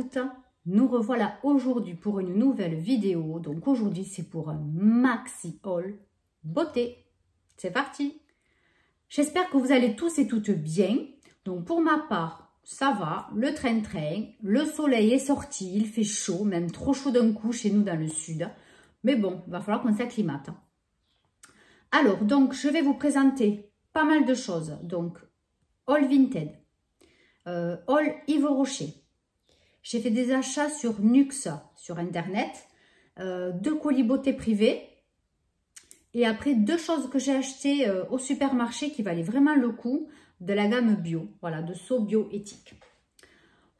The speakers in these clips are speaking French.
toutes, nous revoilà aujourd'hui pour une nouvelle vidéo. Donc aujourd'hui c'est pour un maxi haul beauté. C'est parti. J'espère que vous allez tous et toutes bien. Donc pour ma part, ça va, le train-train, le soleil est sorti, il fait chaud, même trop chaud d'un coup chez nous dans le sud. Mais bon, il va falloir qu'on s'acclimate. Alors donc je vais vous présenter pas mal de choses. Donc haul Vinted, haul Yves Rocher. J'ai fait des achats sur Nux sur internet, 2 colis beauté privés et après 2 choses que j'ai achetées au supermarché qui valaient vraiment le coup de la gamme bio, voilà, de So Bioéthique.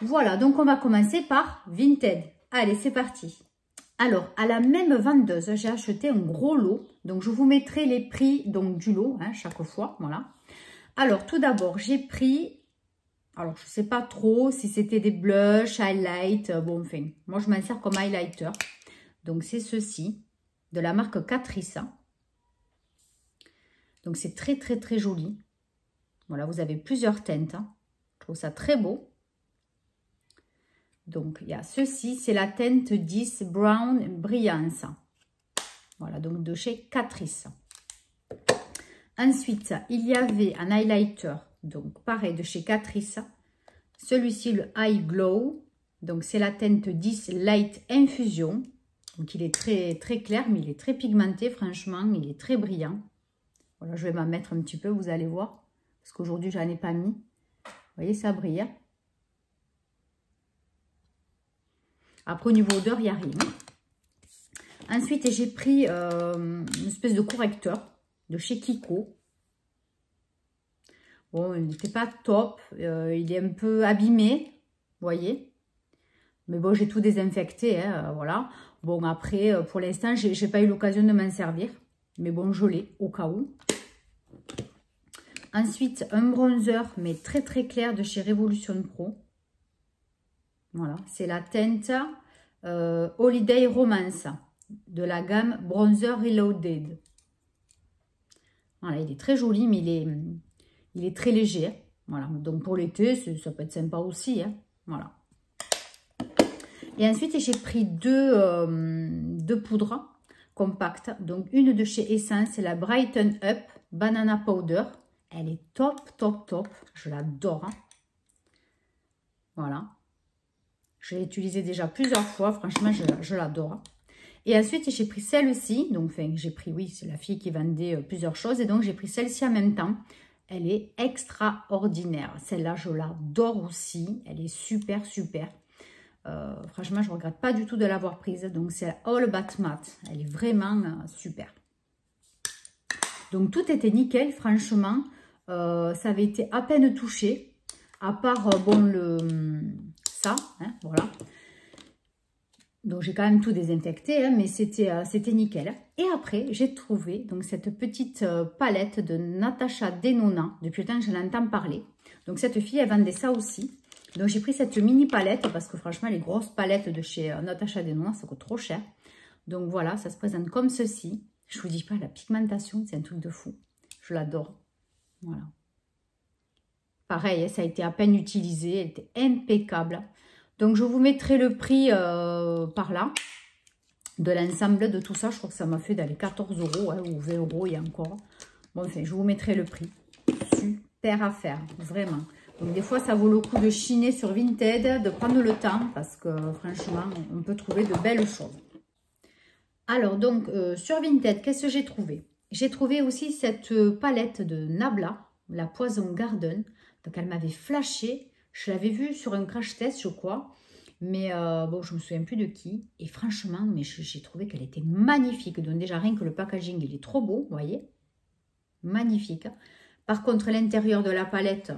Voilà, donc on va commencer par Vinted. Allez, c'est parti. Alors, à la même vendeuse, j'ai acheté un gros lot. Donc, je vous mettrai les prix donc, du lot chaque fois. Voilà. Alors, tout d'abord, j'ai pris... Alors, je ne sais pas trop si c'était des blushs, highlight. Bon, enfin, moi, je m'en sers comme highlighter. Donc, c'est ceci, de la marque Catrice. Donc, c'est très, très, très joli. Voilà, vous avez plusieurs teintes. Je trouve ça très beau. Donc, il y a ceci, c'est la teinte 10 Brown Brillance. Voilà, donc de chez Catrice. Ensuite, il y avait un highlighter, donc pareil, de chez Catrice. Celui-ci, le Eye Glow. Donc, c'est la teinte 10 Light Infusion. Donc, il est très, très clair, mais il est très pigmenté, franchement. Il est très brillant. Voilà, je vais m'en mettre un petit peu, vous allez voir. Parce qu'aujourd'hui, je n'en ai pas mis. Vous voyez, ça brille. Après, au niveau odeur, il n'y a rien. Ensuite, j'ai pris une espèce de correcteur de chez Kiko. Bon, il n'était pas top. Il est un peu abîmé, vous voyez. Mais bon, j'ai tout désinfecté, voilà. Bon, après, pour l'instant, je n'ai pas eu l'occasion de m'en servir. Mais bon, je l'ai au cas où. Ensuite, un bronzer, mais très très clair de chez Revolution Pro. Voilà, c'est la teinte Holiday Romance de la gamme Bronzer Reloaded. Voilà, il est très joli, mais il est très léger. Voilà, donc pour l'été, ça peut être sympa aussi. Voilà. Et ensuite, j'ai pris deux poudres compactes. Donc, une de chez Essence, c'est la Brighten Up Banana Powder. Elle est top, top, top. Je l'adore. Voilà. Je l'ai utilisée déjà plusieurs fois. Franchement, je l'adore. Et ensuite, j'ai pris celle-ci. Donc, enfin, j'ai pris, oui, c'est la fille qui vendait plusieurs choses. Et donc, j'ai pris celle-ci en même temps. Elle est extraordinaire. Celle-là, je l'adore aussi. Elle est super, super. Franchement, je ne regrette pas du tout de l'avoir prise. Donc, c'est la All Bat Matte. Elle est vraiment super. Donc, tout était nickel, franchement. Ça avait été à peine touché. À part, bon, ça, voilà. Donc, j'ai quand même tout désinfecté, mais c'était nickel. Et après, j'ai trouvé donc cette petite palette de Natasha Denona. Depuis le temps que je l'entends parler. Donc, cette fille, elle vendait ça aussi. Donc, j'ai pris cette mini palette parce que franchement, les grosses palettes de chez Natasha Denona, ça coûte trop cher. Donc, voilà, ça se présente comme ceci. Je vous dis pas, la pigmentation, c'est un truc de fou. Je l'adore. Voilà. Pareil, ça a été à peine utilisé. Elle était impeccable. Donc, je vous mettrai le prix par là. De l'ensemble de tout ça. Je crois que ça m'a fait d'aller 14 € ou 20 € et encore. Bon, enfin, je vous mettrai le prix. Super affaire, vraiment. Donc, des fois, ça vaut le coup de chiner sur Vinted, de prendre le temps. Parce que, franchement, on peut trouver de belles choses. Alors, donc, sur Vinted, qu'est-ce que j'ai trouvé? J'ai trouvé aussi cette palette de Nabla, la Poison Garden. Donc, elle m'avait flashé. Je l'avais vue sur un crash test, je crois. Mais bon, je ne me souviens plus de qui. Et franchement, mais j'ai trouvé qu'elle était magnifique. Donc, déjà, rien que le packaging, il est trop beau, vous voyez. Magnifique. Par contre, l'intérieur de la palette,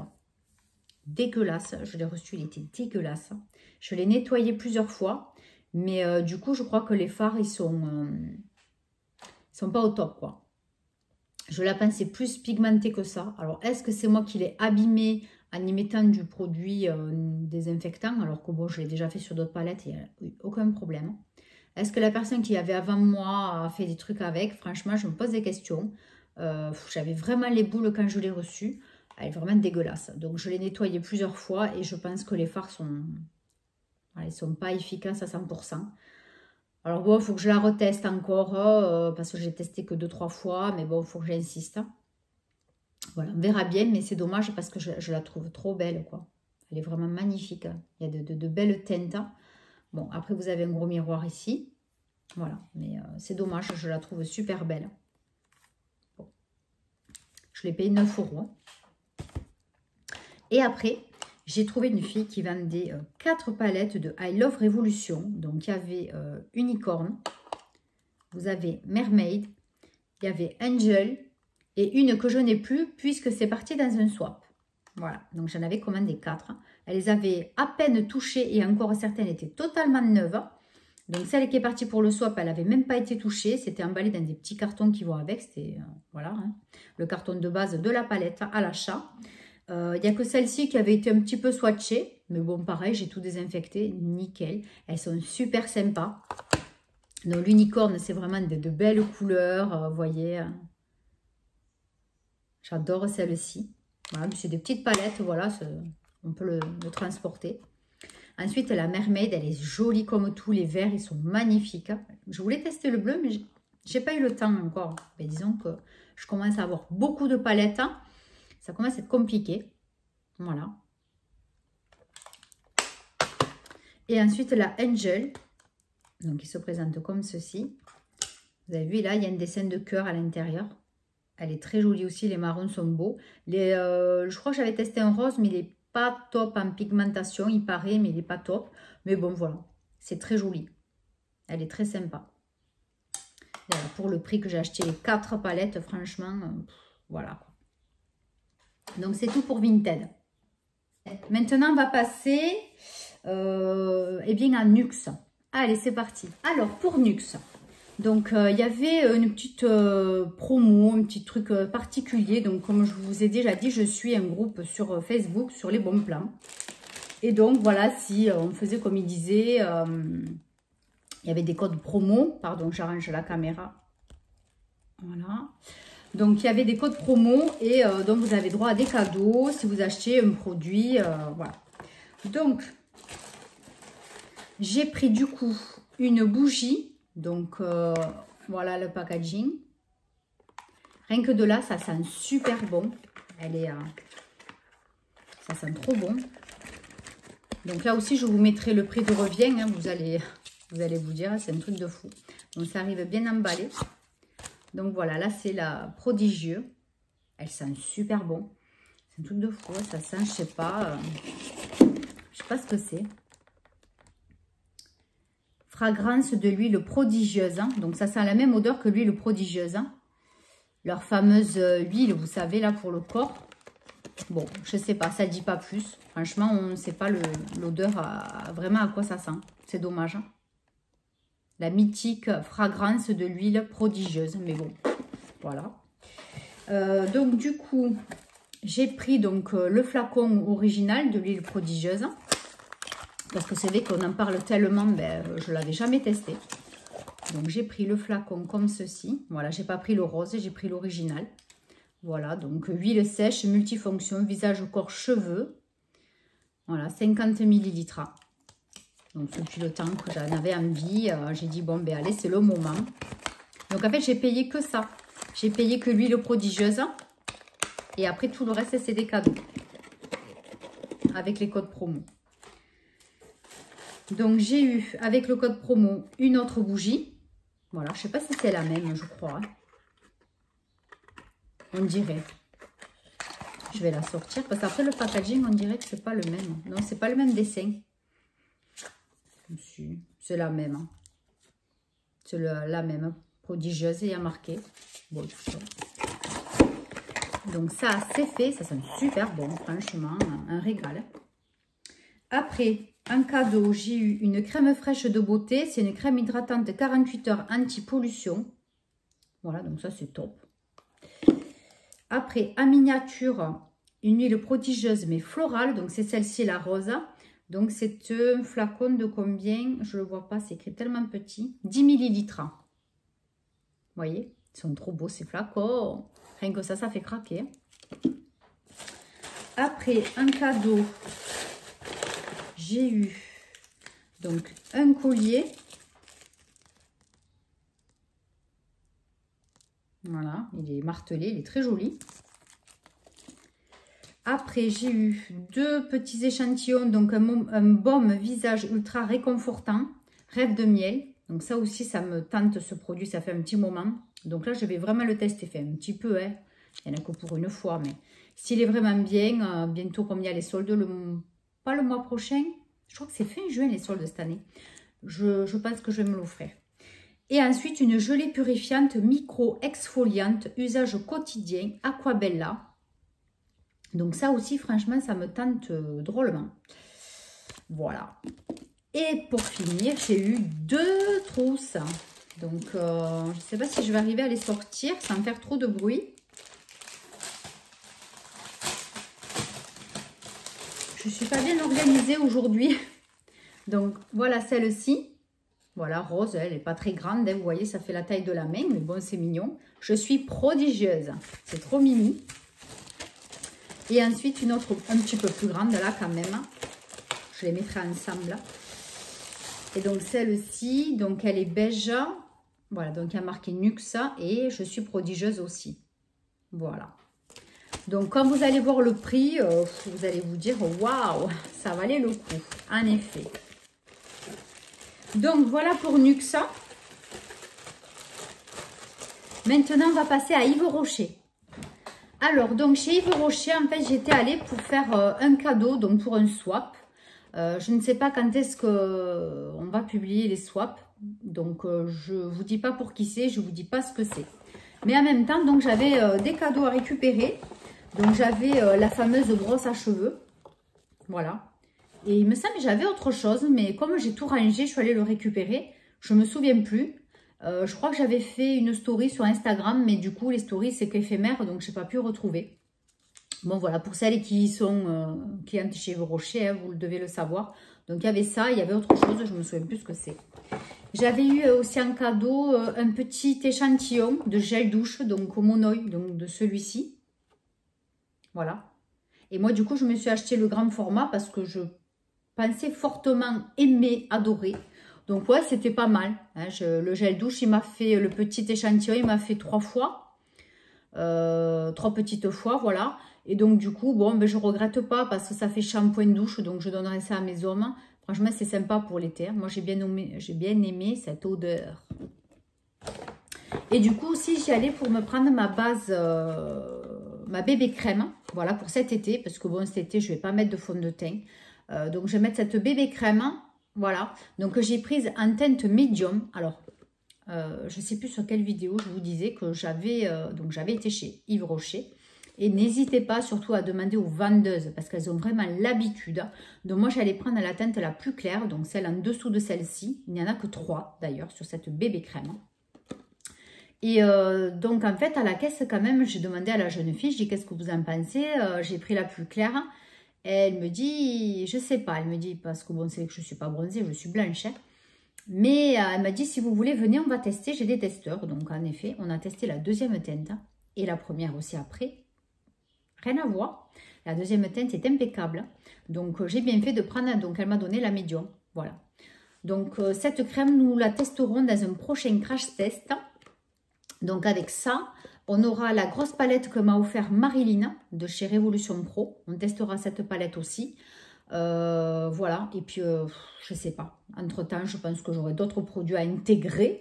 dégueulasse. Je l'ai reçu, il était dégueulasse. Je l'ai nettoyé plusieurs fois. Mais du coup, je crois que les fards, ils sont pas au top, quoi. Je la pensais plus pigmentée que ça. Alors, est-ce que c'est moi qui l'ai abîmée en y mettant du produit désinfectant? Alors que bon, je l'ai déjà fait sur d'autres palettes, il n'y a eu aucun problème. Est-ce que la personne qui avait avant moi a fait des trucs avec? Franchement, je me pose des questions. J'avais vraiment les boules quand je l'ai reçue. Elle est vraiment dégueulasse. Donc, je l'ai nettoyée plusieurs fois et je pense que les fards sont... Voilà, ils ne sont pas efficaces à 100%. Alors bon, il faut que je la reteste encore, parce que j'ai testé que 2-3 fois, mais bon, il faut que j'insiste. Voilà, on verra bien, mais c'est dommage parce que je la trouve trop belle, quoi. Elle est vraiment magnifique. Il y a de belles teintes. Bon, après, vous avez un gros miroir ici. Voilà, mais c'est dommage, je la trouve super belle. Bon. Je l'ai payé 9 €. Et après, j'ai trouvé une fille qui vendait 4 palettes de I Love Revolution. Donc, il y avait Unicorn, vous avez Mermaid, il y avait Angel et une que je n'ai plus puisque c'est parti dans un swap. Voilà, donc j'en avais commandé 4. Elle les avait à peine touchées et encore certaines étaient totalement neuves. Donc, celle qui est partie pour le swap, elle n'avait même pas été touchée. C'était emballé dans des petits cartons qui vont avec. C'était, voilà, hein, le carton de base de la palette à l'achat. Il n'y a que celle-ci qui avait été un petit peu swatchée. Mais bon, pareil, j'ai tout désinfecté. Nickel. Elles sont super sympas. Donc, l'unicorne, c'est vraiment de belles couleurs. Vous voyez. J'adore celle-ci. Voilà, c'est des petites palettes. Voilà, on peut le transporter. Ensuite, la Mermaid, elle est jolie comme tout. Les verts, ils sont magnifiques. Je voulais tester le bleu, mais j'ai pas eu le temps encore. Mais disons que je commence à avoir beaucoup de palettes. Ça commence à être compliqué. Voilà. Et ensuite, la Angel. Donc, il se présente comme ceci. Vous avez vu, là, il y a un dessin de cœur à l'intérieur. Elle est très jolie aussi. Les marrons sont beaux. Je crois que j'avais testé un rose, mais il n'est pas top en pigmentation. Il paraît, mais il n'est pas top. Mais bon, voilà. C'est très joli. Elle est très sympa. Voilà, pour le prix que j'ai acheté les 4 palettes, franchement, voilà. Donc, c'est tout pour Vinted. Maintenant, on va passer eh bien, à Nuxe. Allez, c'est parti. Alors, pour Nuxe, donc, il y avait une petite promo, un petit truc particulier. Donc, comme je vous ai déjà dit, je suis un groupe sur Facebook, sur les bons plans. Et donc, voilà, si on faisait comme il disait, il y avait des codes promo. Pardon, j'arrange la caméra. Voilà. Donc, il y avait des codes promo et donc, vous avez droit à des cadeaux si vous achetez un produit. Voilà. Donc, j'ai pris du coup une bougie. Donc, voilà le packaging. Rien que de là, ça sent super bon. Elle est, ça sent trop bon. Donc là aussi, je vous mettrai le prix de revient. Hein, vous allez vous dire, c'est un truc de fou. Donc, ça arrive bien emballé. Donc, voilà, là, c'est la Prodigieux. Elle sent super bon. C'est un truc de fou. Ça sent, je sais pas ce que c'est. Fragrance de l'huile prodigieuse. Hein. Donc, ça sent la même odeur que l'huile prodigieuse. Hein. Leur fameuse huile, vous savez, là, pour le corps. Bon, je sais pas, ça ne dit pas plus. Franchement, on ne sait pas l'odeur, vraiment à quoi ça sent. C'est dommage. Hein. La mythique fragrance de l'huile prodigieuse. Mais bon, voilà. Donc, du coup, j'ai pris donc le flacon original de l'huile prodigieuse. Parce que c'est vrai qu'on en parle tellement, ben, je ne l'avais jamais testé. Donc, j'ai pris le flacon comme ceci. Voilà, j'ai pas pris le rose, j'ai pris l'original. Voilà, donc huile sèche, multifonction, visage, corps, cheveux. Voilà, 50 ml. Donc, depuis le temps que j'en avais envie, j'ai dit, bon, ben allez, c'est le moment. Donc, en fait, j'ai payé que ça. J'ai payé que l'huile prodigieuse. Et après, tout le reste, c'est des cadeaux. Avec les codes promo. Donc, j'ai eu, avec le code promo, une autre bougie. Voilà, je ne sais pas si c'est la même, je crois. On dirait. Je vais la sortir. Parce qu'après, le packaging, on dirait que ce n'est pas le même. Non, ce n'est pas le même dessin. C'est la même. Hein. C'est la même. Prodigieuse, il y a marqué. Bon, donc, ça, c'est fait. Ça sent super bon, franchement. Un régal. Après... Un cadeau, j'ai eu une crème fraîche de beauté. C'est une crème hydratante 48 heures anti-pollution. Voilà, donc ça c'est top. Après, en miniature, une huile prodigieuse mais florale. Donc c'est celle-ci, la rose. Donc c'est un flacon de combien? Je ne le vois pas, c'est écrit tellement petit. 10 ml. Vous voyez, ils sont trop beaux ces flacons. Rien que ça fait craquer. Après, un cadeau... J'ai eu Donc, un collier. Voilà, il est martelé, il est très joli. Après, j'ai eu 2 petits échantillons, donc un baume visage ultra réconfortant, rêve de miel. Donc ça aussi, ça me tente ce produit, ça fait un petit moment. Donc là, je vais vraiment le tester, fait un petit peu, hein. Il n'y en a que pour une fois, mais s'il est vraiment bien, bientôt comme il y a les soldes, pas le mois prochain, je crois que c'est fin juin les soldes cette année. Je pense que je vais me l'offrir. Et ensuite, une gelée purifiante micro-exfoliante, usage quotidien, Aquabella. Donc ça aussi, franchement, ça me tente drôlement. Voilà. Et pour finir, j'ai eu 2 trousses. Donc, je ne sais pas si je vais arriver à les sortir sans faire trop de bruit. Je ne suis pas bien organisée aujourd'hui. Donc, voilà celle-ci. Voilà, rose, elle n'est pas très grande. Hein, vous voyez, ça fait la taille de la main. Mais bon, c'est mignon. Je suis prodigieuse. C'est trop mimi. Et ensuite, une autre un petit peu plus grande, là, quand même. Je les mettrai ensemble. Et donc, celle-ci, donc, elle est beige. Voilà, donc, il y a marqué Nuxa. Et je suis prodigieuse aussi. Voilà. Donc, quand vous allez voir le prix, vous allez vous dire, waouh, ça valait le coup. En effet. Donc, voilà pour Nuxa. Maintenant, on va passer à Yves Rocher. Alors, donc chez Yves Rocher, en fait, j'étais allée pour faire un cadeau, donc pour un swap. Je ne sais pas quand est-ce qu'on va publier les swaps. Donc, je ne vous dis pas pour qui c'est, je ne vous dis pas ce que c'est. Mais en même temps, donc j'avais des cadeaux à récupérer. Donc, j'avais la fameuse brosse à cheveux. Voilà. Et il me semble que j'avais autre chose, mais comme j'ai tout rangé, je suis allée le récupérer. Je ne me souviens plus. Je crois que j'avais fait une story sur Instagram, mais du coup, les stories, c'est qu'éphémère, donc je n'ai pas pu retrouver. Bon, voilà, pour celles qui sont clientes chez Yves Rocher, hein, vous devez le savoir. Donc, il y avait ça, il y avait autre chose, je ne me souviens plus ce que c'est. J'avais eu aussi en cadeau un petit échantillon de gel douche, donc au monoï, donc de celui-ci. Voilà. Et moi, du coup, je me suis acheté le grand format parce que je pensais fortement aimer, adorer. Donc, ouais, c'était pas mal. Hein. Le gel douche, il m'a fait, le petit échantillon, il m'a fait 3 fois. 3 petites fois, voilà. Et donc, du coup, bon, ben, je regrette pas parce que ça fait shampoing douche. Donc, je donnerai ça à mes hommes. Franchement, c'est sympa pour l'été. Moi, j'ai bien aimé cette odeur. Et du coup, aussi, j'y allais pour me prendre ma base, ma bébé crème. Voilà, pour cet été. Parce que, bon, cet été, je vais pas mettre de fond de teint. Donc, je vais mettre cette bébé crème. Voilà, donc j'ai prise en teinte médium. Alors, je ne sais plus sur quelle vidéo je vous disais que j'avais été chez Yves Rocher. Et n'hésitez pas surtout à demander aux vendeuses parce qu'elles ont vraiment l'habitude. Donc moi, j'allais prendre la teinte la plus claire, donc celle en dessous de celle-ci. Il n'y en a que 3 d'ailleurs sur cette bébé crème. Et donc en fait, à la caisse quand même, j'ai demandé à la jeune fille, je dis qu'est-ce que vous en pensez? J'ai pris la plus claire. Elle me dit, je sais pas, elle me dit, parce que bon, c'est que je ne suis pas bronzée, je suis blanche. Hein. Mais elle m'a dit, si vous voulez, venez, on va tester. J'ai des testeurs. Donc, en effet, on a testé la deuxième teinte et la première aussi après. Rien à voir. La deuxième teinte est impeccable. Donc, j'ai bien fait de prendre, donc elle m'a donné la médium. Voilà. Donc, cette crème, nous la testerons dans un prochain crash test. Donc, avec ça, on aura la grosse palette que m'a offert Marilyn de chez Révolution Pro. On testera cette palette aussi. Voilà. Et puis, je ne sais pas. Entre-temps, je pense que j'aurai d'autres produits à intégrer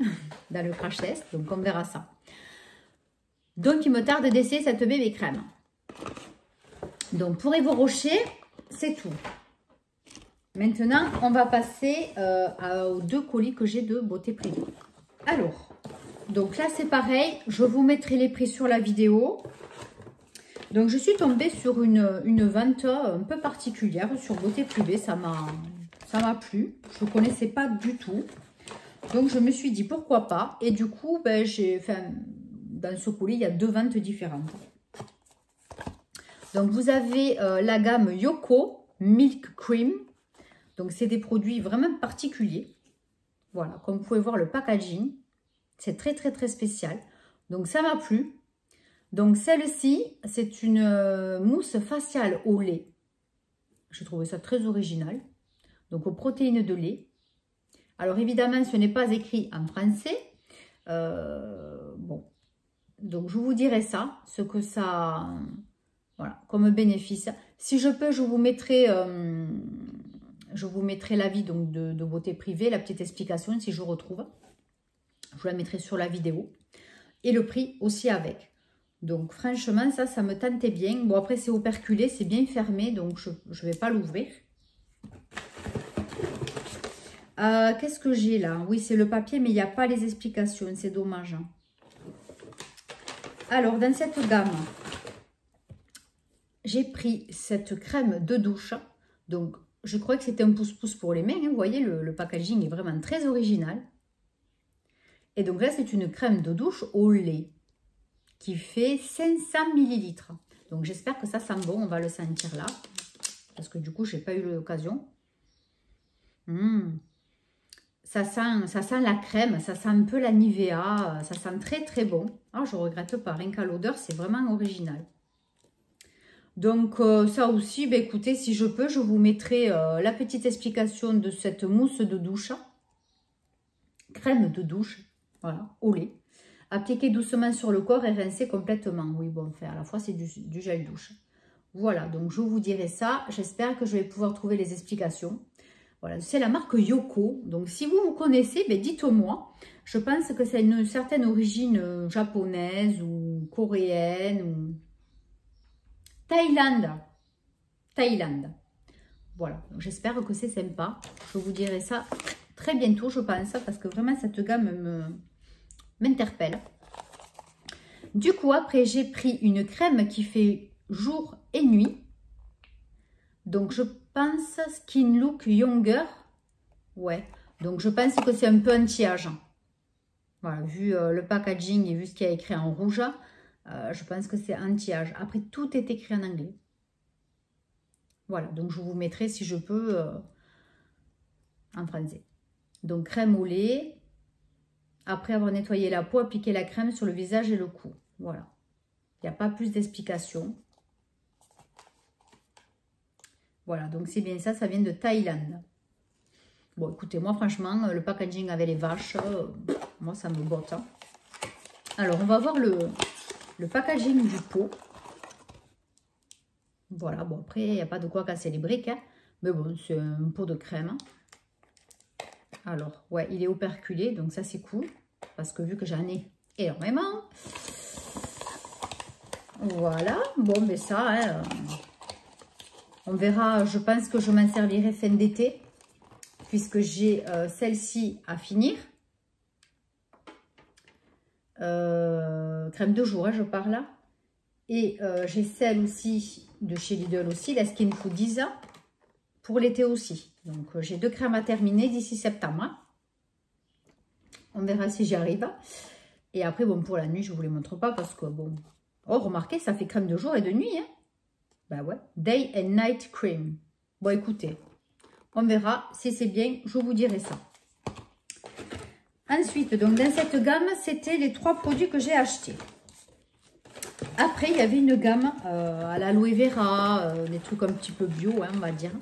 dans le crash test. Donc, on verra ça. Donc, il me tarde d'essayer cette bébé crème. Donc, pour Yves Rocher, c'est tout. Maintenant, on va passer aux 2 colis que j'ai de Beauté Privée. Alors... Donc là, c'est pareil. Je vous mettrai les prix sur la vidéo. Donc, je suis tombée sur une vente un peu particulière sur Beauté Privée. Ça m'a plu. Je ne connaissais pas du tout. Donc, je me suis dit pourquoi pas. Et du coup, ben, dans ce colis, il y a 2 ventes différentes. Donc, vous avez la gamme Yoko Milk Cream. Donc, c'est des produits vraiment particuliers. Voilà, comme vous pouvez voir le packaging. C'est très, très, très spécial. Donc, ça m'a plu. Donc, celle-ci, c'est une mousse faciale au lait. J'ai trouvé ça très original. Donc, aux protéines de lait. Alors évidemment, ce n'est pas écrit en français. Bon, donc je vous dirai ça, ce que ça, voilà, comme bénéfice. Si je peux, je vous mettrai l'avis donc de beauté privée, la petite explication si je retrouve. Je vous la mettrai sur la vidéo. Et le prix aussi avec. Donc franchement, ça me tentait bien. Bon, après c'est operculé, c'est bien fermé, donc je ne vais pas l'ouvrir. Qu'est-ce que j'ai là? Oui, c'est le papier, mais il n'y a pas les explications. C'est dommage. Alors, dans cette gamme, j'ai pris cette crème de douche. Donc, je crois que c'était un pouce-pouce pour les mains. Hein. Vous voyez, le packaging est vraiment très original. Et donc là, c'est une crème de douche au lait qui fait 500 ml. Donc, j'espère que ça sent bon. On va le sentir là. Parce que du coup, je n'ai pas eu l'occasion. Ça sent la crème, ça sent un peu la Nivea, ça sent très très bon. Ah, je ne regrette pas, rien qu'à l'odeur, c'est vraiment original. Donc ça aussi, bah, écoutez, si je peux, je vous mettrai la petite explication de cette mousse de douche. Crème de douche, voilà, au lait. Appliquer doucement sur le corps et rincer complètement. Oui, bon, enfin, à la fois, c'est du gel douche. Voilà, donc je vous dirai ça. J'espère que je vais pouvoir trouver les explications. Voilà, c'est la marque Yoko. Donc, si vous connaissez, ben, dites-moi. Je pense que c'est une certaine origine japonaise ou coréenne ou Thaïlande. Voilà, j'espère que c'est sympa. Je vous dirai ça très bientôt, je pense, parce que vraiment, cette gamme m'interpelle. Du coup, après, j'ai pris une crème qui fait jour et nuit. Donc, je pense Skin Look Younger. Ouais, donc je pense que c'est un peu anti-âge. Voilà, vu le packaging et vu ce qu'il y a écrit en rouge, je pense que c'est anti-âge. Après, tout est écrit en anglais. Voilà, donc je vous mettrai si je peux en français. Donc, crème au lait. Après avoir nettoyé la peau, appliquer la crème sur le visage et le cou. Voilà. Il n'y a pas plus d'explications. Voilà, donc c'est bien ça, ça vient de Thaïlande. Bon, écoutez, moi, franchement, le packaging avec les vaches, moi, ça me botte. Hein. Alors, on va voir le packaging du pot. Voilà, bon, après, il n'y a pas de quoi casser les briques. Hein. Mais bon, c'est un pot de crème. Alors, ouais, il est operculé, donc ça, c'est cool. Parce que vu que j'en ai énormément. Voilà, bon, mais ça, hein, on verra. Je pense que je m'en servirai fin d'été. Puisque j'ai celle-ci à finir. Crème de jour, hein, je parle là. Et j'ai celle aussi de chez Lidl aussi, la Skin Foodies, pour l'été aussi. Donc j'ai 2 crèmes à terminer d'ici septembre. On verra si j'y arrive. Et après, bon, pour la nuit, je ne vous les montre pas parce que, bon... Oh, remarquez, ça fait crème de jour et de nuit, hein. Bah ouais, Day and Night Cream. Bon, écoutez... On verra si c'est bien, je vous dirai ça. Ensuite, donc dans cette gamme, c'était les 3 produits que j'ai achetés. Après, il y avait une gamme à l'aloe vera, des trucs un petit peu bio, hein, on va dire.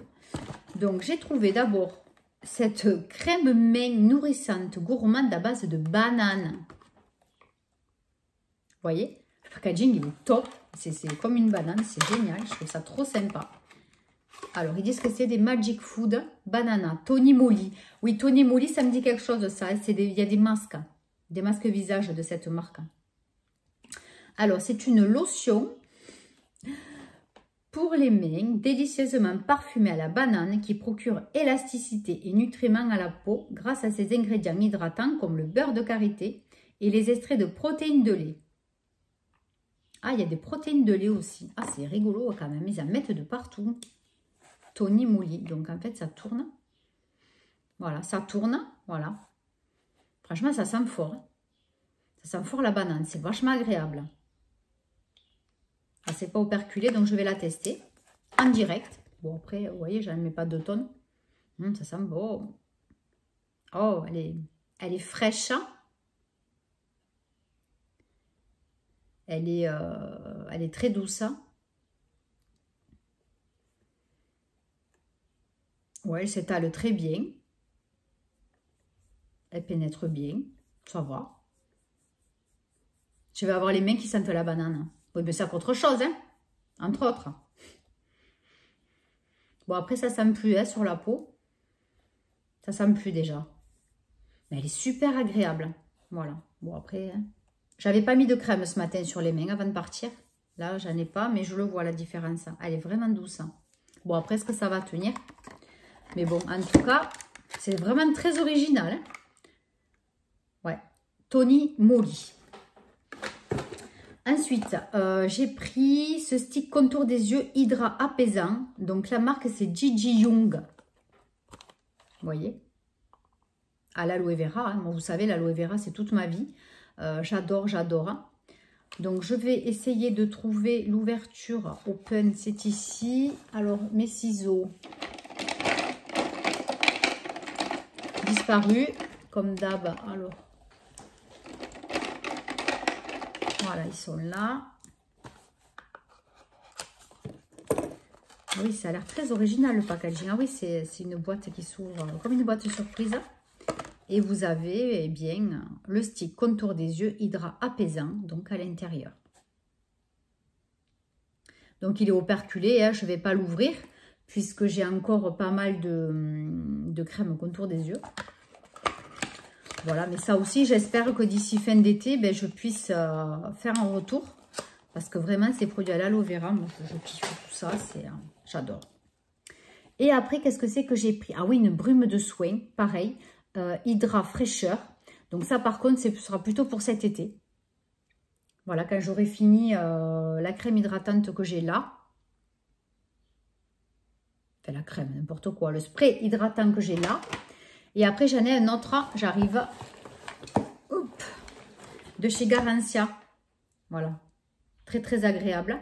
Donc, j'ai trouvé d'abord cette crème main nourrissante gourmande à base de banane. Vous voyez, le packaging il est top. C'est comme une banane, c'est génial. Je trouve ça trop sympa. Alors, ils disent que c'est des Magic Food Banana, Tony Moly. Oui, Tony Moly, ça me dit quelque chose de ça. Il y a des masques visage de cette marque. Alors, c'est une lotion pour les mains, délicieusement parfumée à la banane, qui procure élasticité et nutriments à la peau grâce à ses ingrédients hydratants comme le beurre de karité et les extraits de protéines de lait. Ah, il y a des protéines de lait aussi. Ah, c'est rigolo quand même, ils en mettent de partout. Tony Moly. Donc, en fait, ça tourne. Voilà, ça tourne. Voilà. Franchement, ça sent fort. Hein. Ça sent fort la banane. C'est vachement agréable. Ah, c'est pas operculé, donc je vais la tester en direct. Bon, après, vous voyez, j'en mets pas 2 tonnes. Ça sent bon. Oh, elle est fraîche. Elle est très douce. Ouais, elle s'étale très bien. Elle pénètre bien. Ça va. Je vais avoir les mains qui sentent la banane. Oui, mais c'est autre chose, hein. Entre autres. Bon, après, ça sent plus hein, sur la peau. Ça sent plus déjà. Mais elle est super agréable. Voilà. Bon, après, hein. J'avais pas mis de crème ce matin sur les mains avant de partir. Là, j'en ai pas, mais je le vois la différence. Elle est vraiment douce. Bon, après, est-ce que ça va tenir? Mais bon, en tout cas, c'est vraiment très original. Hein. Ouais. Tony Moly. Ensuite, j'ai pris ce stick contour des yeux Hydra apaisant. Donc, la marque, c'est Gigi Young. Vous voyez? À l'aloe vera. Hein. Moi, vous savez, l'aloe vera, c'est toute ma vie. J'adore, j'adore. Donc, je vais essayer de trouver l'ouverture open. C'est ici. Alors, mes ciseaux. Disparus, comme d'hab. Alors, voilà, ils sont là. Oui, ça a l'air très original le packaging. Ah oui, c'est une boîte qui s'ouvre comme une boîte surprise. Et vous avez eh bien le stick contour des yeux Hydra apaisant, donc à l'intérieur. Donc il est operculé, hein, je ne vais pas l'ouvrir puisque j'ai encore pas mal de crème contour des yeux. Voilà, mais ça aussi, j'espère que d'ici fin d'été, ben, je puisse faire un retour. Parce que vraiment, ces produits à l'aloe vera, moi, je kiffe tout ça, j'adore. Et après, qu'est-ce que c'est que j'ai pris? Ah oui, une brume de soin, pareil, Hydra fraîcheur. Donc ça, par contre, ce sera plutôt pour cet été. Voilà, quand j'aurai fini la crème hydratante que j'ai là. Enfin, la crème, n'importe quoi. Le spray hydratant que j'ai là. Et après, j'en ai un autre, j'arrive, de chez Garancia. Voilà, très très agréable.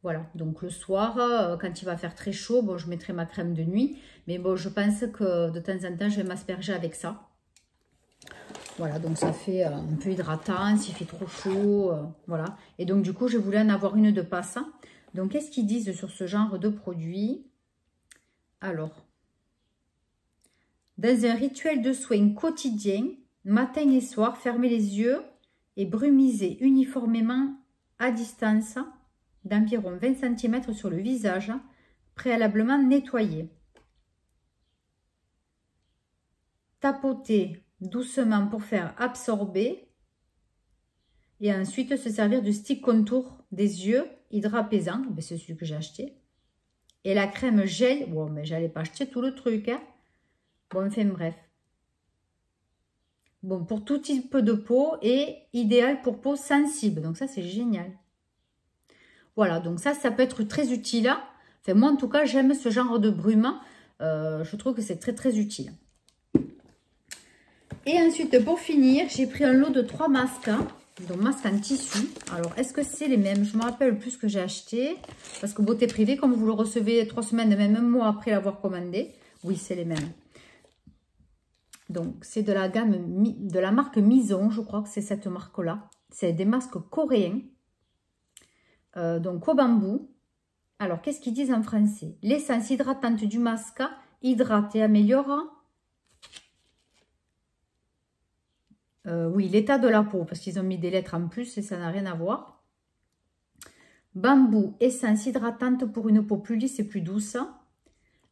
Voilà, donc le soir, quand il va faire très chaud, bon, je mettrai ma crème de nuit. Mais bon, je pense que de temps en temps, je vais m'asperger avec ça. Voilà, donc ça fait un peu hydratant, s'il fait trop chaud, voilà. Et donc du coup, je voulais en avoir une de passe. Donc, qu'est-ce qu'ils disent sur ce genre de produit? Alors... Dans un rituel de soins quotidien, matin et soir, fermez les yeux et brumisez uniformément à distance d'environ 20 cm sur le visage, préalablement nettoyé. Tapotez doucement pour faire absorber et ensuite se servir du stick contour des yeux Hydra apaisant, c'est celui que j'ai acheté. Et la crème gel, bon, mais j'allais pas acheter tout le truc, hein. Bon, enfin bref. Bon, pour tout type de peau et idéal pour peau sensible. Donc ça, c'est génial. Voilà, donc ça peut être très utile. Enfin, moi, en tout cas, j'aime ce genre de brume. Je trouve que c'est très, très utile. Et ensuite, pour finir, j'ai pris un lot de 3 masques. Donc, masques en tissu. Alors, est-ce que c'est les mêmes? Je me rappelle plus ce que j'ai acheté. Parce que beauté privée, comme vous le recevez 3 semaines, même un mois après l'avoir commandé. Oui, c'est les mêmes. Donc, c'est de la gamme, de la marque Mison, je crois que c'est cette marque-là. C'est des masques coréens, donc au bambou. Alors, qu'est-ce qu'ils disent en français? L'essence hydratante du masque hydrate et améliore, oui, l'état de la peau, parce qu'ils ont mis des lettres en plus et ça n'a rien à voir. Bambou, essence hydratante pour une peau plus lisse et plus douce.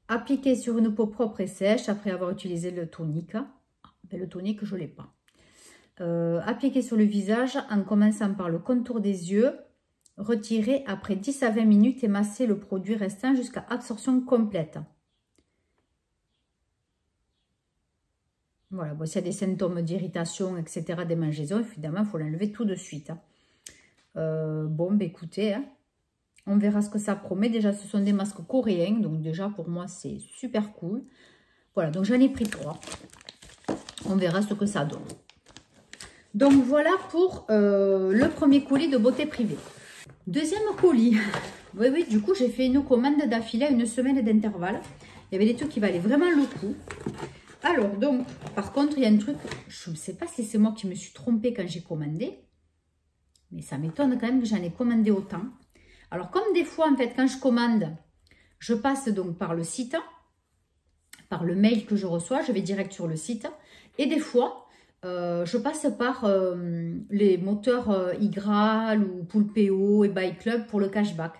Appliqué sur une peau propre et sèche après avoir utilisé le tonique. Le tonique, je ne l'ai pas. Appliqué sur le visage en commençant par le contour des yeux. Retiré après 10 à 20 minutes et masser le produit restant jusqu'à absorption complète. Voilà, bon, s'il y a des symptômes d'irritation, etc., démangeaison, évidemment, il faut l'enlever tout de suite. Bon, bah, écoutez, hein. On verra ce que ça promet. Déjà, ce sont des masques coréens. Donc, déjà, pour moi, c'est super cool. Voilà, donc j'en ai pris 3. On verra ce que ça donne. Donc, voilà pour le premier colis de beauté privée. Deuxième colis. Oui, oui, du coup, j'ai fait une commande d'affilée à une semaine d'intervalle. Il y avait des trucs qui valaient vraiment le coup. Alors, donc, par contre, il y a un truc. Je ne sais pas si c'est moi qui me suis trompée quand j'ai commandé. Mais ça m'étonne quand même que j'en ai commandé autant. Alors, comme des fois, en fait, quand je commande, je passe donc par le site, par le mail que je reçois, je vais direct sur le site. Et des fois, je passe par les moteurs Igral ou Poulpeo et Buy Club pour le cashback.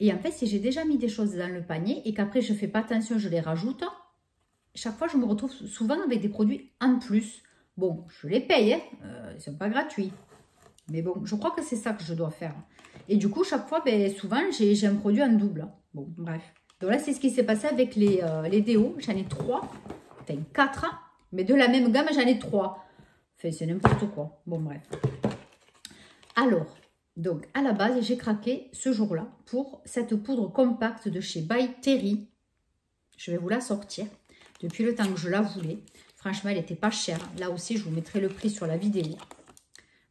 Et en fait, si j'ai déjà mis des choses dans le panier et qu'après je ne fais pas attention, je les rajoute, chaque fois je me retrouve souvent avec des produits en plus. Bon, je les paye, hein, ils ne sont pas gratuits. Mais bon, je crois que c'est ça que je dois faire. Et du coup, chaque fois, ben, souvent, j'ai un produit en double. Bon, bref. Donc là, c'est ce qui s'est passé avec les déos. J'en ai 3, enfin 4, mais de la même gamme, j'en ai 3. Enfin, c'est n'importe quoi. Bon, bref. Alors, donc, à la base, j'ai craqué ce jour-là pour cette poudre compacte de chez By Terry. Je vais vous la sortir. Depuis le temps que je la voulais. Franchement, elle n'était pas chère. Là aussi, je vous mettrai le prix sur la vidéo.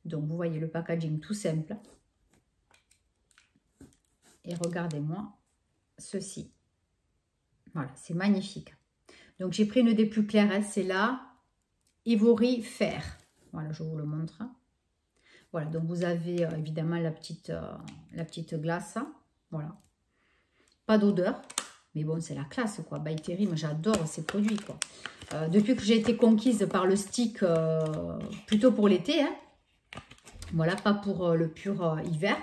Donc, vous voyez le packaging tout simple. Et regardez-moi ceci. Voilà, c'est magnifique. Donc, j'ai pris une des plus claires. Hein, c'est la Ivory Fer. Voilà, je vous le montre. Voilà, donc vous avez évidemment la petite glace. Voilà. Pas d'odeur. Mais bon, c'est la classe, quoi. By Terry, moi, j'adore ces produits, quoi. Depuis que j'ai été conquise par le stick, plutôt pour l'été, hein. Voilà, pas pour le pur hiver.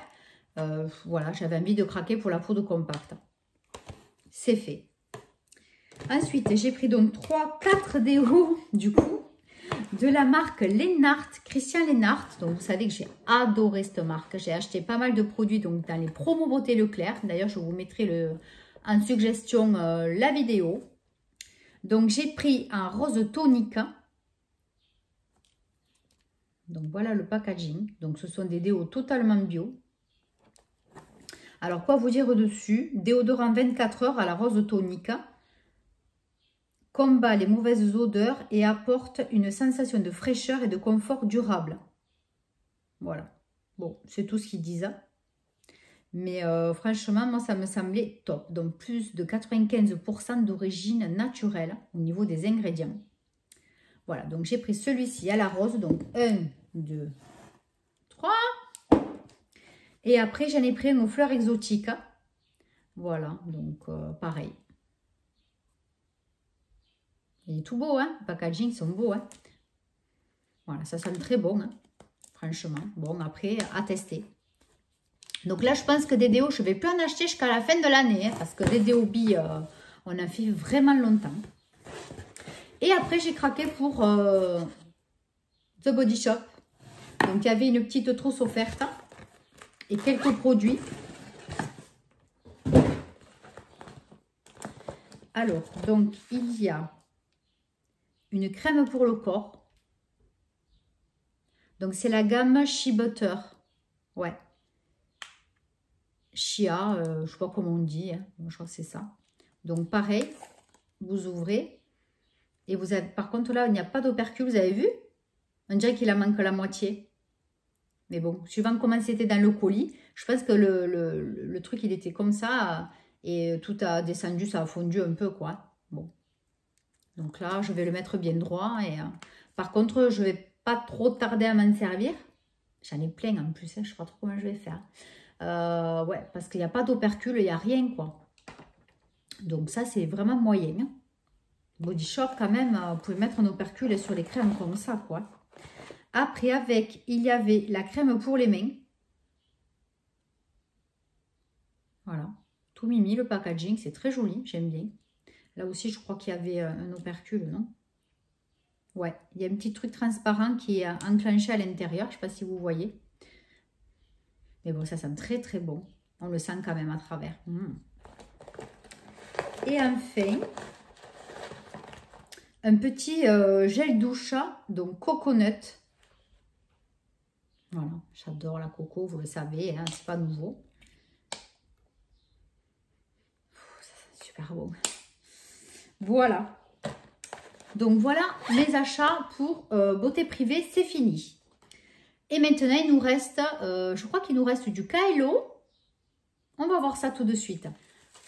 Voilà, j'avais envie de craquer pour la poudre compacte. C'est fait. Ensuite, j'ai pris donc 4 déos, du coup, de la marque Lennart, Christian Lennart. Donc, vous savez que j'ai adoré cette marque. J'ai acheté pas mal de produits donc dans les promos beauté Leclerc. D'ailleurs, je vous mettrai en suggestion la vidéo. Donc, j'ai pris un rose tonique. Donc, voilà le packaging. Donc, ce sont des déos totalement bio. Alors, quoi vous dire dessus? Déodorant 24 heures à la rose tonique. Combat les mauvaises odeurs et apporte une sensation de fraîcheur et de confort durable. Voilà. Bon, c'est tout ce qu'ils disent. Mais franchement, moi, ça me semblait top. Donc, plus de 95% d'origine naturelle au niveau des ingrédients. Voilà, donc j'ai pris celui-ci à la rose. Donc, 1, 2, 3. Et après, j'en ai pris un aux fleurs exotiques. Voilà, donc pareil. Il est tout beau, hein. Le packaging, ils sont beaux, hein. Voilà, ça sent très bon, hein. Franchement. Bon, après, à tester. Donc là, je pense que des déos, je ne vais plus en acheter jusqu'à la fin de l'année. Hein, parce que des déos billes, on en fait vraiment longtemps. Et après, j'ai craqué pour The Body Shop. Donc, il y avait une petite trousse offerte. Et quelques produits. Alors, donc, il y a une crème pour le corps. Donc, c'est la gamme Shea Butter. Ouais. Chia, je ne sais pas comment on dit. Hein. Je crois que c'est ça. Donc, pareil, vous ouvrez. Et vous avez, par contre, là, il n'y a pas d'opercule. Vous avez vu? On dirait qu'il en manque la moitié. Mais bon, suivant comment c'était dans le colis, je pense que le truc, il était comme ça. Et tout a descendu, ça a fondu un peu, quoi. Bon. Donc là, je vais le mettre bien droit. Et par contre, je ne vais pas trop tarder à m'en servir. J'en ai plein en plus, hein, je ne sais pas trop comment je vais faire. Ouais, parce qu'il n'y a pas d'opercule, il n'y a rien, quoi. Donc ça, c'est vraiment moyen. Hein. Body Shop, quand même, vous pouvez mettre un opercule sur les crèmes comme ça, quoi. Après, avec, il y avait la crème pour les mains. Voilà. Tout mimi, le packaging, c'est très joli, j'aime bien. Là aussi, je crois qu'il y avait un opercule, non? Ouais, il y a un petit truc transparent qui est enclenché à l'intérieur. Je ne sais pas si vous voyez. Mais bon, ça sent très très bon. On le sent quand même à travers. Et enfin, un petit gel douche, donc coconut. Voilà, j'adore la coco, vous le savez, hein, c'est pas nouveau. Ça sent super bon. Voilà. Donc voilà mes achats pour beauté privée, c'est fini. Et maintenant, il nous reste, je crois qu'il nous reste du Kaelo. On va voir ça tout de suite.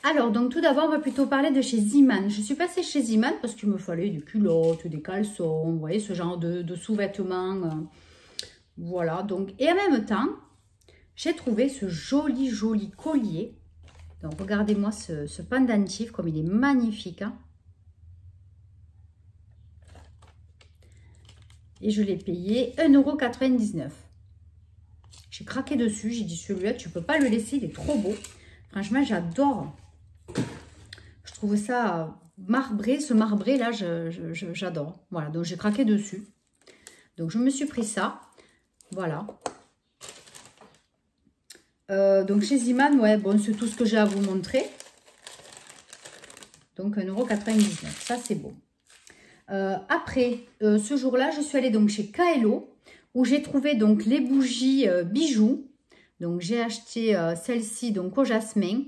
Alors, donc tout d'abord, on va plutôt parler de chez Zeeman. Je suis passée chez Zeeman parce qu'il me fallait des culottes, des caleçons, vous voyez, ce genre de sous-vêtements. Voilà, donc, et en même temps, j'ai trouvé ce joli, joli collier. Donc, regardez-moi ce pendentif, comme il est magnifique. Hein. Et je l'ai payé 1,99 €. J'ai craqué dessus. J'ai dit, celui-là, tu peux pas le laisser. Il est trop beau. Franchement, j'adore. Je trouve ça marbré. Ce marbré-là, j'adore. Voilà, donc j'ai craqué dessus. Donc, je me suis pris ça. Voilà. Donc, chez Ziman, ouais, bon, c'est tout ce que j'ai à vous montrer. Donc, 1,99 €. Ça, c'est bon. Après, ce jour-là, je suis allée donc chez Kaelo, où j'ai trouvé donc les bougies bijoux. Donc, j'ai acheté celle-ci, donc au jasmin.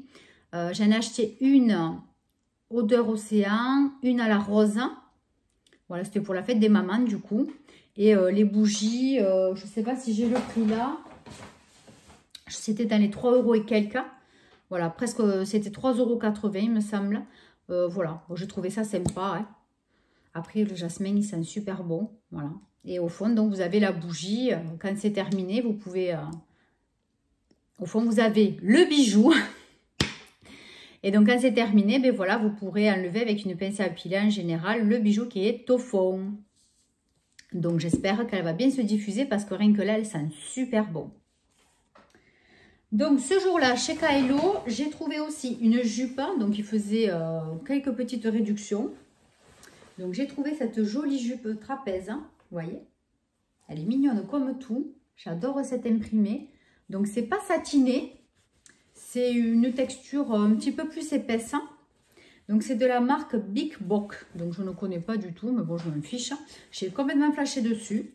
J'en ai acheté une odeur océan, une à la rose. Voilà, c'était pour la fête des mamans, du coup. Et les bougies, je ne sais pas si j'ai le prix là. C'était dans les 3 € et quelques. Voilà, presque, c'était 3,80 €, il me semble. Voilà, bon, j'ai trouvé ça sympa. Hein. Après, le jasmin, il sent super bon. Voilà. Et au fond, donc, vous avez la bougie. Quand c'est terminé, vous pouvez... au fond, vous avez le bijou. Et donc, quand c'est terminé, ben voilà, vous pourrez enlever avec une pince à épiler en général le bijou qui est au fond. Donc, j'espère qu'elle va bien se diffuser parce que rien que là, elle sent super bon. Donc, ce jour-là, chez Kaelo, j'ai trouvé aussi une jupe. Donc, il faisait quelques petites réductions. Donc, j'ai trouvé cette jolie jupe trapèze. Vous voyez, elle est mignonne comme tout. J'adore cette imprimée. Donc, c'est pas satiné. C'est une texture un petit peu plus épaisse. Donc, c'est de la marque Big Bock. Donc, je ne connais pas du tout, mais bon, je m'en fiche. J'ai complètement flashé dessus.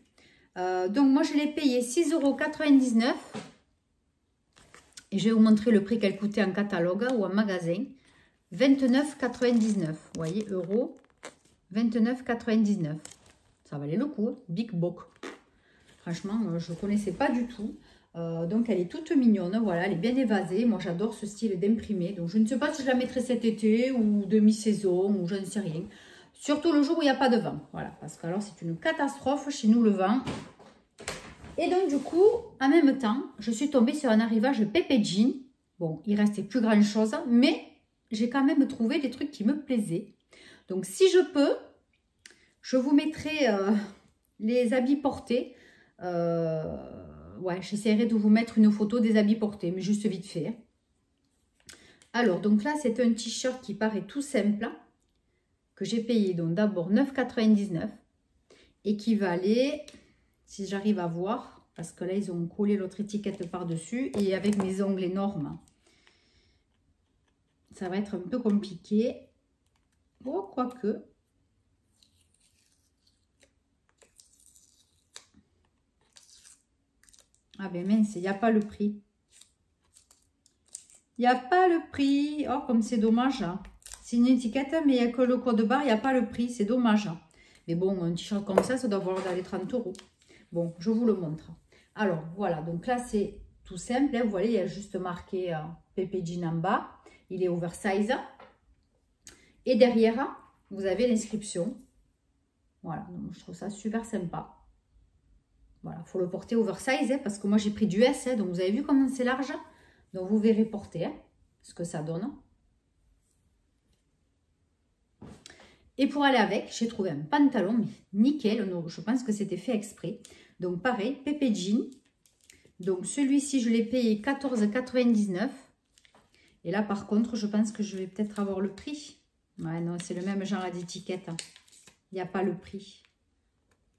Donc, moi, je l'ai payé 6,99 €. Et je vais vous montrer le prix qu'elle coûtait en catalogue ou en magasin. 29,99 €. Vous voyez, euros. 29,99 €. Ça valait le coup. Hein. Big Bock. Franchement, je ne connaissais pas du tout. Donc, elle est toute mignonne. Voilà, elle est bien évasée. Moi, j'adore ce style d'imprimé. Donc, je ne sais pas si je la mettrai cet été ou demi-saison ou je ne sais rien. Surtout le jour où il n'y a pas de vent. Voilà, parce que alors, c'est une catastrophe chez nous, le vent. Et donc, du coup, en même temps, je suis tombée sur un arrivage Pepe Jean. Bon, il restait plus grand-chose, mais j'ai quand même trouvé des trucs qui me plaisaient. Donc, si je peux, je vous mettrai les habits portés. Ouais, j'essaierai de vous mettre une photo des habits portés, mais juste vite fait. Hein. Alors, donc là, c'est un t-shirt qui paraît tout simple, que j'ai payé donc d'abord 9,99 € et qui valait, si j'arrive à voir, parce que là, ils ont collé l'autre étiquette par-dessus et avec mes ongles énormes, ça va être un peu compliqué. Oh, quoique. Ah ben mince, il n'y a pas le prix. Il n'y a pas le prix. Oh, comme c'est dommage. Hein. C'est une étiquette, mais il n'y a que le code barre, il n'y a pas le prix. C'est dommage. Hein. Mais bon, un t-shirt comme ça doit valoir dans les 30 €. Bon, je vous le montre. Alors, voilà. Donc là, c'est tout simple. Hein. Vous voyez, il y a juste marqué Pepe Jean en bas. Il est oversize. Et derrière, vous avez l'inscription. Voilà. Donc, je trouve ça super sympa. Voilà, il faut le porter oversize hein, parce que moi j'ai pris du S, hein, donc vous avez vu comment c'est large. Donc vous verrez porter hein, ce que ça donne. Et pour aller avec, j'ai trouvé un pantalon mais nickel, je pense que c'était fait exprès. Donc pareil, Pepe Jean. Donc celui-ci je l'ai payé 14,99 €. Et là par contre, je pense que je vais peut-être avoir le prix. Ouais non, c'est le même genre d'étiquette. Hein. Il n'y a pas le prix.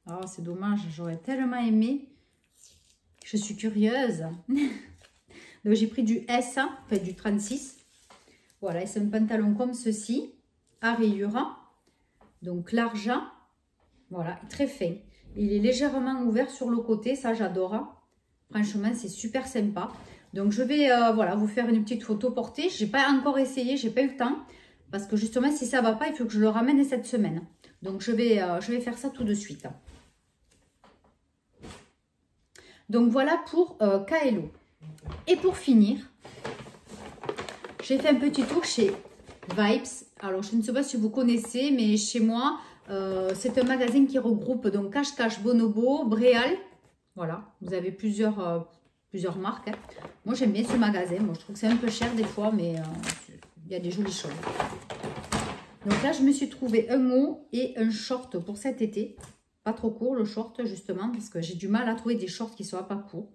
Oh, c'est dommage, j'aurais tellement aimé. Je suis curieuse. Donc, j'ai pris du S, enfin du 36. Voilà, et c'est un pantalon comme ceci, à rayures. Donc, large. Voilà, très fin. Il est légèrement ouvert sur le côté, ça j'adore. Franchement, c'est super sympa. Donc, je vais voilà, vous faire une petite photo portée. Je n'ai pas encore essayé, j'ai pas eu le temps. Parce que justement, si ça ne va pas, il faut que je le ramène cette semaine. Donc, je vais faire ça tout de suite. Donc voilà pour Kaelo. Et pour finir, j'ai fait un petit tour chez Vibes. Alors je ne sais pas si vous connaissez, mais chez moi, c'est un magasin qui regroupe donc Cache-Cache, Bonobo, Bréal. Voilà, vous avez plusieurs marques. Hein. Moi j'aime bien ce magasin. Moi je trouve que c'est un peu cher des fois, mais il y a des jolies choses. Donc là je me suis trouvé un haut et un short pour cet été. Pas trop court le short, justement, parce que j'ai du mal à trouver des shorts qui ne soient pas courts.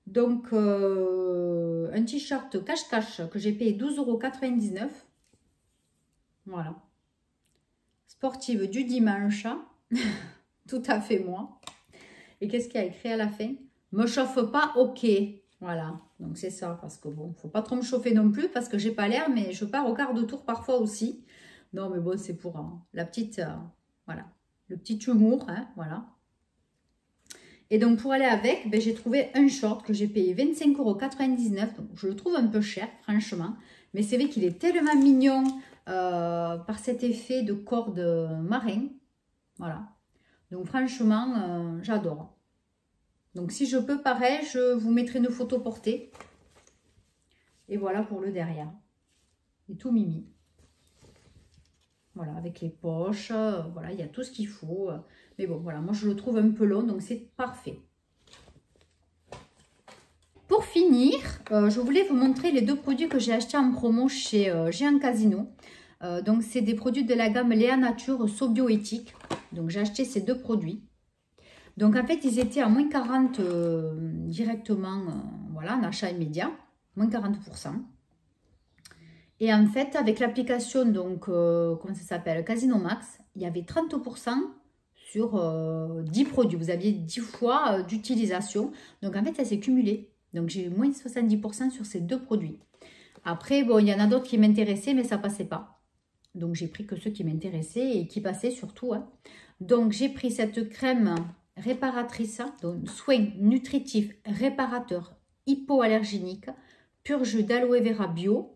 Donc, un t-shirt cache-cache que j'ai payé 12,99 €. Voilà. Sportive du dimanche. Tout à fait moi. Et qu'est-ce qu'il y a écrit à la fin? Me chauffe pas, ok. Voilà. Donc, c'est ça. Parce que bon, faut pas trop me chauffer non plus parce que j'ai pas l'air, mais je pars au quart de tour parfois aussi. Non, mais bon, c'est pour la petite... voilà. Le petit humour, hein, voilà. Et donc, pour aller avec, ben, j'ai trouvé un short que j'ai payé 25,99 €. Donc, je le trouve un peu cher, franchement. Mais c'est vrai qu'il est tellement mignon par cet effet de corde marin. Voilà. Donc, franchement, j'adore. Donc, si je peux, pareil, je vous mettrai une photo portée. Et voilà pour le derrière. Et tout mimi. Voilà, avec les poches, voilà, il y a tout ce qu'il faut. Mais bon, voilà, moi je le trouve un peu long, donc c'est parfait. Pour finir, je voulais vous montrer les 2 produits que j'ai achetés en promo chez Géant Casino. Donc, c'est des produits de la gamme Léa Nature Sobioéthique. Donc, j'ai acheté ces 2 produits. Donc, en fait, ils étaient à moins 40 directement, voilà, en achat immédiat, moins 40%. Et en fait, avec l'application, donc, comment ça s'appelle, Casino Max, il y avait 30% sur 10 produits. Vous aviez 10 fois d'utilisation. Donc, en fait, ça s'est cumulé. Donc, j'ai eu moins 70% sur ces 2 produits. Après, bon, il y en a d'autres qui m'intéressaient, mais ça ne passait pas. Donc, j'ai pris que ceux qui m'intéressaient et qui passaient surtout. Hein. Donc, j'ai pris cette crème réparatrice, donc soin nutritif réparateur hypoallergénique, pur jus d'aloe vera bio.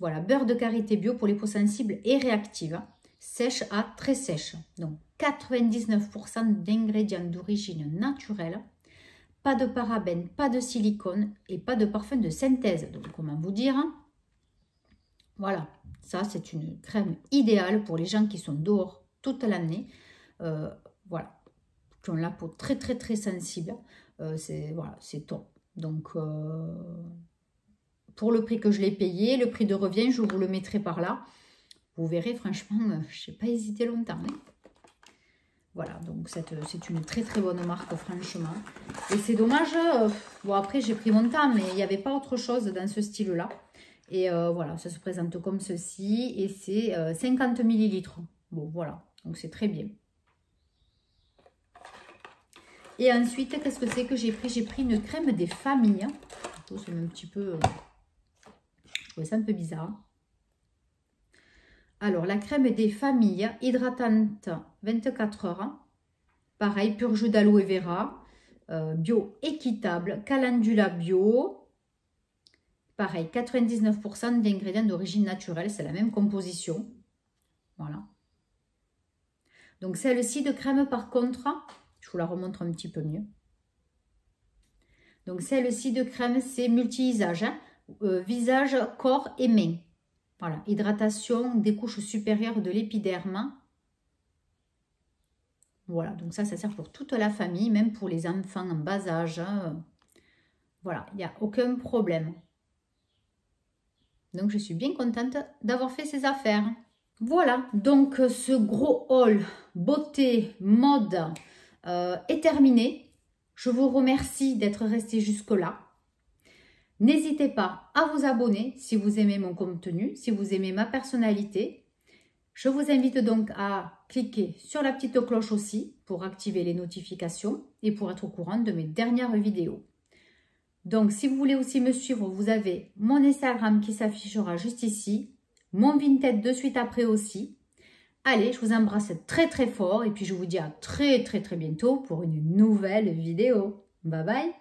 Voilà, beurre de karité bio pour les peaux sensibles et réactives, sèche à très sèche. Donc, 99% d'ingrédients d'origine naturelle, pas de parabènes, pas de silicone et pas de parfum de synthèse. Donc, comment vous dire? Voilà, ça c'est une crème idéale pour les gens qui sont dehors toute l'année. Voilà, qui ont la peau très très sensible. Voilà, c'est top. Donc, pour le prix que je l'ai payé, le prix de revient, je vous le mettrai par là. Vous verrez, franchement, je n'ai pas hésité longtemps. Hein. Voilà, donc c'est une très très bonne marque, franchement. Et c'est dommage, bon après j'ai pris mon temps, mais il n'y avait pas autre chose dans ce style-là. Et voilà, ça se présente comme ceci et c'est 50 ml. Bon, voilà, donc c'est très bien. Et ensuite, qu'est-ce que c'est que j'ai pris? J'ai pris une crème des familles. C'est un petit peu... je trouvais ça un peu bizarre. Alors, la crème des familles, hydratante 24 heures. Pareil, pur jus d'aloe vera, bio équitable, calendula bio. Pareil, 99% d'ingrédients d'origine naturelle, c'est la même composition. Voilà. Donc, celle-ci de crème, par contre, je vous la remontre un petit peu mieux. Donc, celle-ci de crème, c'est multi-usage, hein, visage, corps et mains. Voilà, hydratation des couches supérieures de l'épiderme. Voilà, donc ça sert pour toute la famille, même pour les enfants en bas âge. Voilà, il n'y a aucun problème. Donc, je suis bien contente d'avoir fait ces affaires. Voilà, donc ce gros haul beauté, mode est terminé. Je vous remercie d'être resté jusque-là. N'hésitez pas à vous abonner si vous aimez mon contenu, si vous aimez ma personnalité. Je vous invite donc à cliquer sur la petite cloche aussi pour activer les notifications et pour être au courant de mes dernières vidéos. Donc, si vous voulez aussi me suivre, vous avez mon Instagram qui s'affichera juste ici, mon Vinted de suite après aussi. Allez, je vous embrasse très très fort et puis je vous dis à très bientôt pour une nouvelle vidéo. Bye bye!